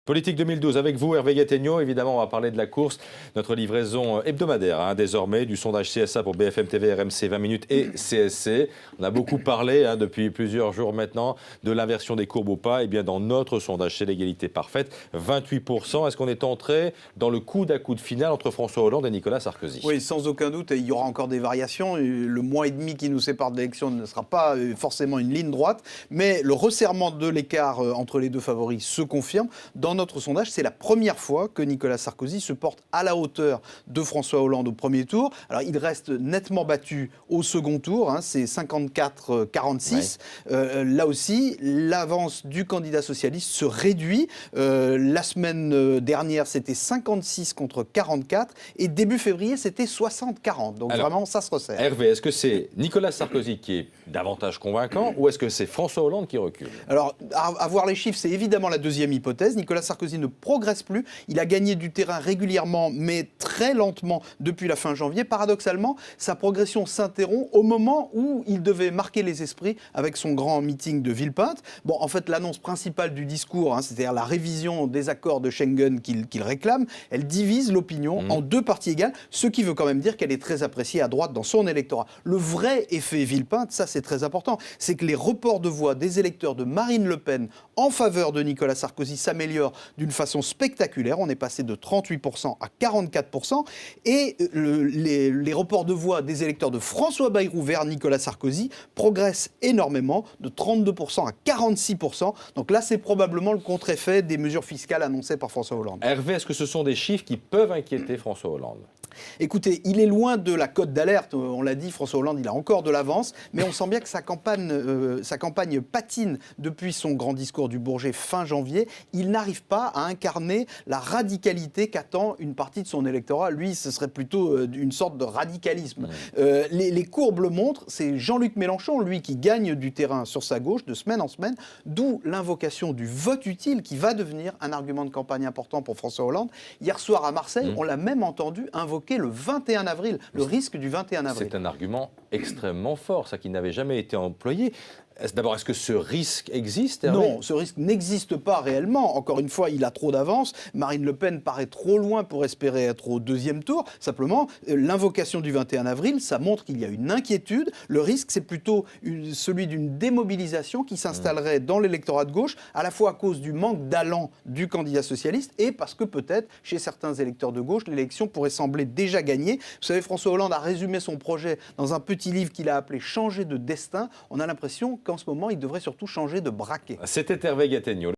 Politique 2012 avec vous, Hervé Gattegno. Évidemment, on va parler de la course, notre livraison hebdomadaire, désormais, du sondage CSA pour BFM TV, RMC 20 minutes et CSC. On a beaucoup parlé depuis plusieurs jours maintenant de l'inversion des courbes ou pas. Eh bien, dans notre sondage, c'est l'égalité parfaite, 28%. Est-ce qu'on est entré dans le coude à coude final entre François Hollande et Nicolas Sarkozy? Oui, sans aucun doute. Et il y aura encore des variations. Le mois et demi qui nous sépare de l'élection ne sera pas forcément une ligne droite. Mais le resserrement de l'écart entre les deux favoris se confirme. Dans notre sondage, c'est la première fois que Nicolas Sarkozy se porte à la hauteur de François Hollande au premier tour. Alors, il reste nettement battu au second tour, c'est 54-46. Ouais. Là aussi, l'avance du candidat socialiste se réduit. La semaine dernière, c'était 56 contre 44. Et début février, c'était 60-40. Donc alors, vraiment, ça se resserre. Hervé, est-ce que c'est Nicolas Sarkozy qui est davantage convaincant ou est-ce que c'est François Hollande qui recule? Alors, à voir les chiffres, c'est évidemment la deuxième hypothèse. Nicolas Sarkozy ne progresse plus. Il a gagné du terrain régulièrement, mais très lentement depuis la fin janvier. Paradoxalement, sa progression s'interrompt au moment où il devait marquer les esprits avec son grand meeting de Villepinte. Bon, en fait, l'annonce principale du discours, c'est-à-dire la révision des accords de Schengen qu'il réclame, elle divise l'opinion en deux parties égales, ce qui veut quand même dire qu'elle est très appréciée à droite dans son électorat. Le vrai effet Villepinte, ça c'est très important, c'est que les reports de voix des électeurs de Marine Le Pen en faveur de Nicolas Sarkozy s'améliorent d'une façon spectaculaire. On est passé de 38% à 44%. Et les reports de voix des électeurs de François Bayrou vers Nicolas Sarkozy progressent énormément, de 32% à 46%. Donc là, c'est probablement le contre-effet des mesures fiscales annoncées par François Hollande. Hervé, est-ce que ce sont des chiffres qui peuvent inquiéter François Hollande? Écoutez, il est loin de la cote d'alerte. On l'a dit, François Hollande, il a encore de l'avance. Mais on sent bien que sa campagne patine depuis son grand discours du Bourget fin janvier. Il n'arrive pas à incarner la radicalité qu'attend une partie de son électorat. Lui, ce serait plutôt une sorte de radicalisme. Les courbes le montrent. C'est Jean-Luc Mélenchon, lui, qui gagne du terrain sur sa gauche de semaine en semaine. D'où l'invocation du vote utile qui va devenir un argument de campagne important pour François Hollande. Hier soir à Marseille, on l'a même entendu invoquer le 21 avril, le risque du 21 avril. C'est un argument extrêmement fort, ça qui n'avait jamais été employé. D'abord, est-ce que ce risque existe, Hervé? Non, ce risque n'existe pas réellement. Encore une fois, il a trop d'avance. Marine Le Pen paraît trop loin pour espérer être au deuxième tour. Simplement, l'invocation du 21 avril, ça montre qu'il y a une inquiétude. Le risque, c'est plutôt celui d'une démobilisation qui s'installerait dans l'électorat de gauche, à la fois à cause du manque d'allant du candidat socialiste et parce que peut-être, chez certains électeurs de gauche, l'élection pourrait sembler déjà gagnée. Vous savez, François Hollande a résumé son projet dans un petit livre qu'il a appelé « Changer de destin ». On a l'impression qu'en ce moment, il devrait surtout changer de braquet. C'était Hervé Gattegno.